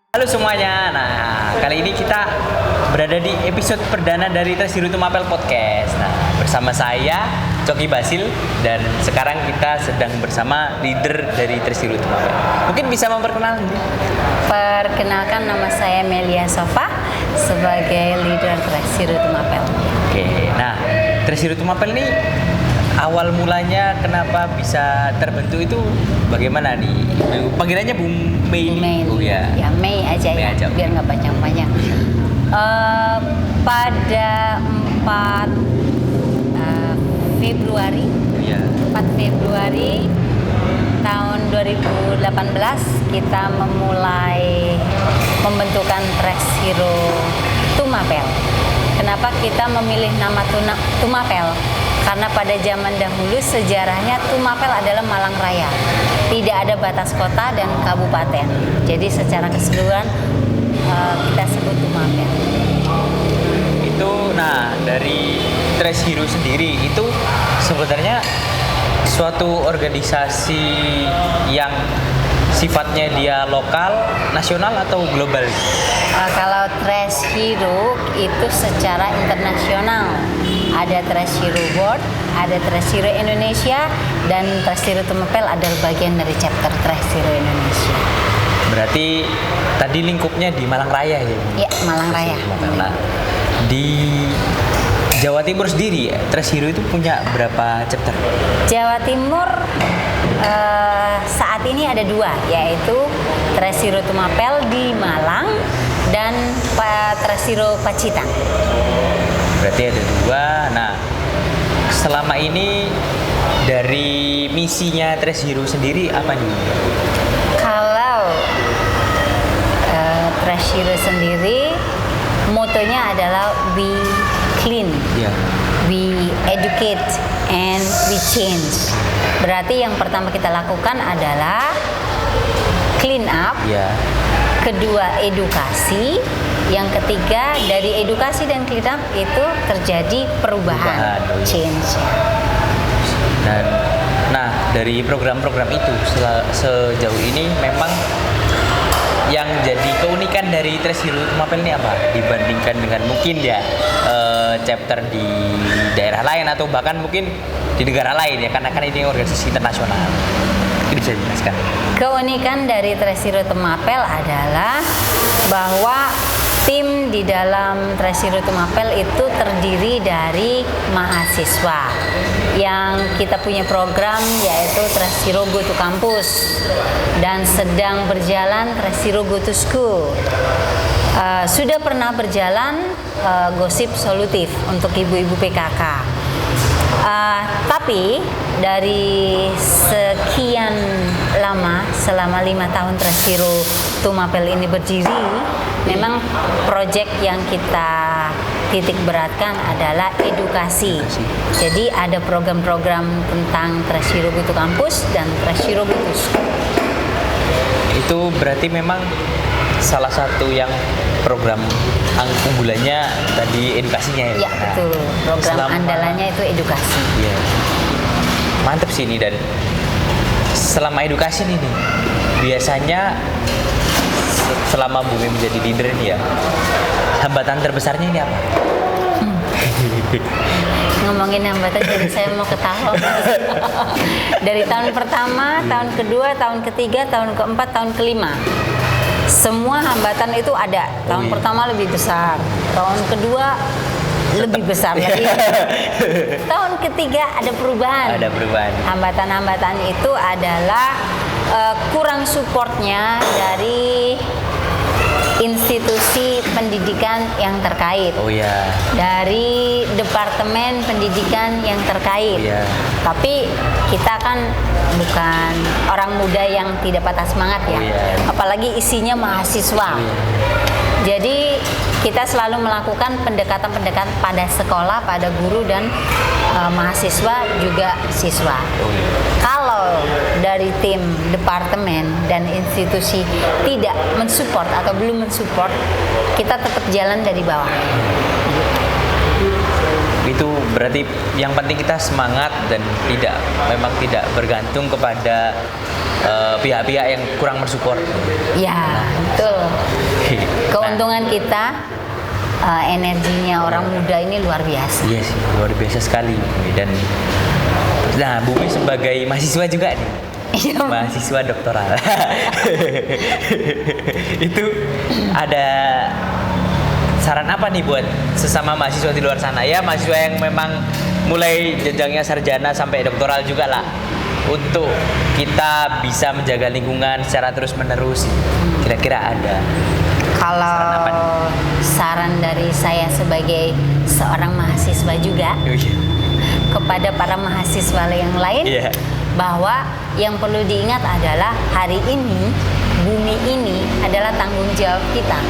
Halo semuanya, nah kali ini kita berada di episode perdana dari Tresiru Tumapel Podcast. Nah bersama saya Coki Basil dan sekarang kita sedang bersama leader dari Tresiru Tumapel. Mungkin bisa memperkenalkan? Perkenalkan, nama saya Melia Sofa sebagai leader Tresiru Tumapel. Oke, nah Tresiru Tumapel ini awal mulanya kenapa bisa terbentuk itu bagaimana nih? Panggilannya Bu Mei. Oh ya. Ya Mei aja Mei ya, aja. biar nggak panjang-panjang. Pada 4 Februari, Iya. 4 Februari tahun 2018 kita memulai pembentukan Tresiru Tumapel. Kenapa kita memilih nama Tumapel? Karena pada zaman dahulu sejarahnya Tumapel adalah Malang Raya. Tidak ada batas kota dan kabupaten. Jadi secara keseluruhan kita sebut Tumapel. Itu nah dari Tresiru sendiri itu sebenarnya suatu organisasi yang sifatnya dia lokal, nasional atau global? Kalau Tresiru itu secara internasional. Ada Tresiru World, ada Tresiru Indonesia, dan Tresiru Tumapel adalah bagian dari chapter Tresiru Indonesia. Berarti tadi lingkupnya di Malang Raya ya? Iya, Malang Raya. Nah, di Jawa Timur sendiri, Tresiru itu punya berapa chapter? Jawa Timur saat ini ada 2, yaitu Tresiru Tumapel di Malang dan Tresiru Pacitan. Berarti ada 2. Nah, selama ini dari misinya Tresiru sendiri apa nih? Kalau Tresiru sendiri, motonya adalah we clean, Ya. we educate, and we change. Berarti yang pertama kita lakukan adalah clean up, Ya. kedua edukasi, yang ketiga dari edukasi dan clean up itu terjadi perubahan. Change. Dan nah dari program-program itu sejauh ini memang yang jadi keunikan dari Tresiru Tumapel ini apa dibandingkan dengan mungkin ya chapter di daerah lain atau bahkan mungkin di negara lain ya, karena kan ini organisasi internasional. Ini bisa dijelaskan? Keunikan dari Tresiru Tumapel adalah bahwa tim di dalam Tresiru Tumapel itu terdiri dari mahasiswa yang kita punya program yaitu Tresiru Go to Campus dan sedang berjalan Tresiru Go to School. Sudah pernah berjalan Gosip Solutif untuk ibu-ibu PKK. Tapi dari sekian lama, selama 5 tahun Tresiru Tumapel ini berdiri, memang proyek yang kita titik beratkan adalah edukasi. Jadi ada program-program tentang Tresiru Go to Campus dan Tresiru Go to School. Itu berarti memang salah satu yang program unggulannya tadi edukasinya ya? Ya, betul. Program andalannya itu edukasi. Iya. Mantep sih ini. Dan selama edukasi nih biasanya selama Bumi menjadi leader ini ya, hambatan terbesarnya ini apa? Ngomongin hambatan jadi saya mau ketawa. Dari tahun pertama, tahun kedua, tahun ketiga, tahun keempat, tahun kelima, semua hambatan itu ada. Tahun pertama lebih besar, tahun kedua lebih besar lagi. Tahun ketiga ada perubahan. Ada perubahan. Hambatan-hambatan itu adalah kurang supportnya dari institusi pendidikan yang terkait. Oh ya. Dari departemen pendidikan yang terkait. Iya. Tapi kita kan bukan orang muda yang tidak patah semangat ya. Oh, iya. Apalagi isinya mahasiswa. Oh, iya. Jadi kita selalu melakukan pendekatan-pendekatan pada sekolah, pada guru dan mahasiswa juga siswa. Oh, iya. Kalau dari tim departemen dan institusi tidak mensupport atau belum mensupport, kita tetap jalan dari bawah. Itu berarti yang penting kita semangat dan memang tidak bergantung kepada pihak-pihak yang kurang mensupport. Ya, betul. Keuntungan kita energinya orang muda ini luar biasa. Iya sih, luar biasa sekali. Dan nah, Bumi sebagai mahasiswa juga nih. Iya. Mahasiswa doktoral. Itu ada saran apa nih buat sesama mahasiswa di luar sana? Ya, mahasiswa yang memang mulai jenjangnya sarjana sampai doktoral juga lah. Untuk kita bisa menjaga lingkungan secara terus-menerus. Kira-kira ada Kalau saran apa nih? saran dari saya sebagai seorang mahasiswa juga kepada para mahasiswa yang lain, Iya. bahwa yang perlu diingat adalah hari ini bumi ini adalah tanggung jawab kita,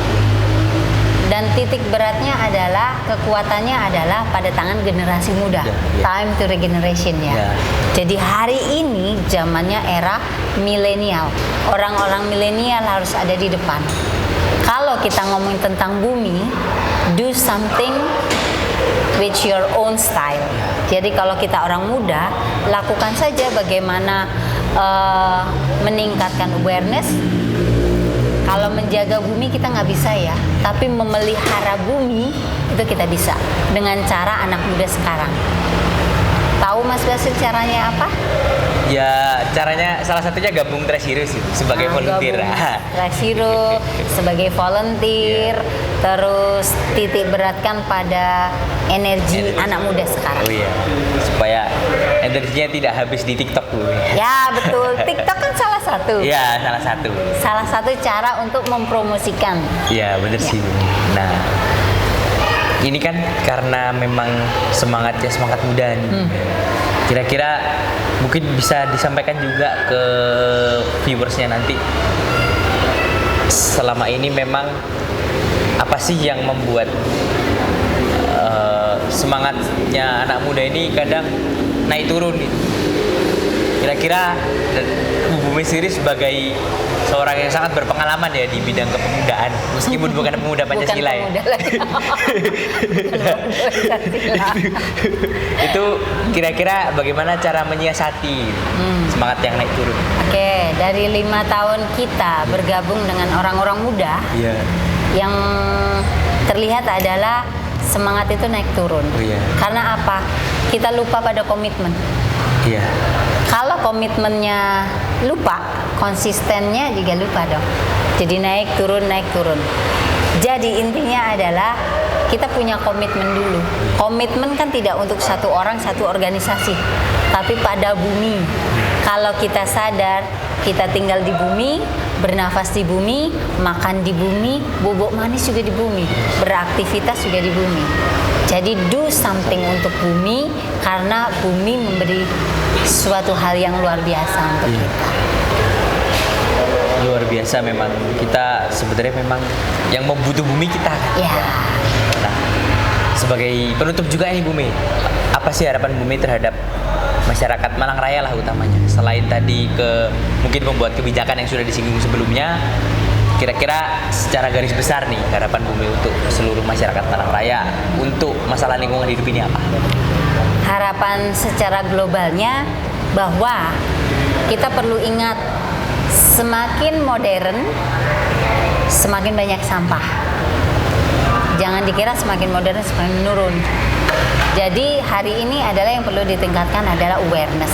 dan titik beratnya adalah kekuatannya adalah pada tangan generasi muda. Ya. Time to regeneration ya. Ya. Jadi hari ini zamannya era milenial, orang-orang milenial harus ada di depan. Kalau kita ngomongin tentang bumi, do something with your own style. Jadi kalau kita orang muda, lakukan saja bagaimana meningkatkan awareness. Kalau menjaga bumi kita nggak bisa ya, tapi memelihara bumi itu kita bisa dengan cara anak muda sekarang. Tahu Mas Basil caranya apa? Ya, caranya salah satunya gabung Trash Heroes sih, sebagai volunteer. Trash Hero sebagai volunteer, terus titik beratkan pada energi anak muda sekarang. Oh iya, supaya energinya tidak habis di TikTok Bu. Ya betul, TikTok kan salah satu. Iya, salah satu. Salah satu cara untuk mempromosikan. Iya, bener sih. Nah, ini kan karena memang semangatnya semangat muda nih. Kira-kira mungkin bisa disampaikan juga ke viewersnya nanti. Selama ini memang apa sih yang membuat semangatnya anak muda ini kadang naik turun gitu. Kira-kira Bu Bumi sendiri sebagai seorang yang sangat berpengalaman ya di bidang kepemudaan, meskipun bukan pemuda Pancasila ya. Bukan pemuda lagi. Pancasila. Itu kira-kira bagaimana cara menyiasati semangat yang naik turun? Oke, dari 5 tahun kita bergabung dengan orang-orang muda, Iya. yang terlihat adalah semangat itu naik turun. Oh, iya. Karena apa? Kita lupa pada komitmen. Iya. Kalau komitmennya lupa, konsistennya juga lupa dong. Jadi naik turun, naik turun. Jadi intinya adalah kita punya komitmen dulu. Komitmen kan tidak untuk satu orang, satu organisasi, tapi pada bumi. Kalau kita sadar, kita tinggal di bumi, bernafas di bumi, makan di bumi, bubuk manis juga di bumi, beraktivitas juga di bumi. Jadi do something untuk bumi, karena bumi memberi suatu hal yang luar biasa untuk kita. Luar biasa memang, kita sebenarnya memang yang membutuh bumi kita kan. Ya. Nah, sebagai penutup juga nih Bumi, apa sih harapan Bumi terhadap masyarakat Malang Raya lah utamanya? Selain tadi mungkin membuat kebijakan yang sudah disinggung sebelumnya, kira-kira secara garis besar nih harapan Bumi untuk seluruh masyarakat Malang Raya untuk masalah lingkungan hidup ini apa? Harapan secara globalnya bahwa kita perlu ingat, semakin modern, semakin banyak sampah. Jangan dikira semakin modern semakin menurun. Jadi hari ini adalah yang perlu ditingkatkan adalah awareness.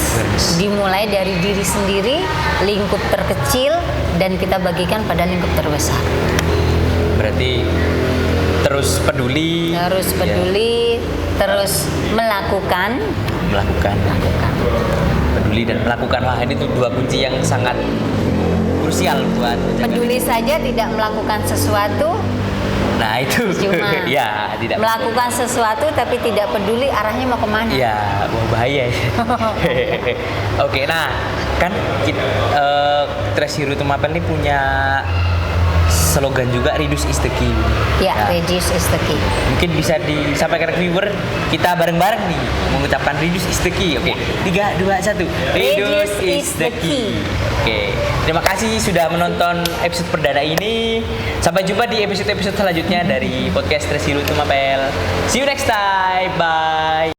Dimulai dari diri sendiri, lingkup terkecil, dan kita bagikan pada lingkup terbesar. Berarti terus peduli, terus melakukan. Peduli dan melakukan. Wah, ini tuh dua kunci yang sangat krusial buat menjaga. Peduli saja tidak melakukan sesuatu. Nah itu Cuma ya tidak melakukan sesuatu tapi tidak peduli arahnya mau kemana. ya, bahaya ya. Oke, nah kan Trash Hero Tumapel ini punya slogan juga reduce is the key. Ya, reduce is the key. Mungkin bisa disampaikan ke viewer, kita bareng-bareng nih mengucapkan reduce is the key. Oke, 3, 2, 1. Reduce is the key. Oke, terima kasih sudah menonton episode perdana ini. Sampai jumpa di episode-episode selanjutnya dari podcast Tresiru Tumapel. See you next time. Bye.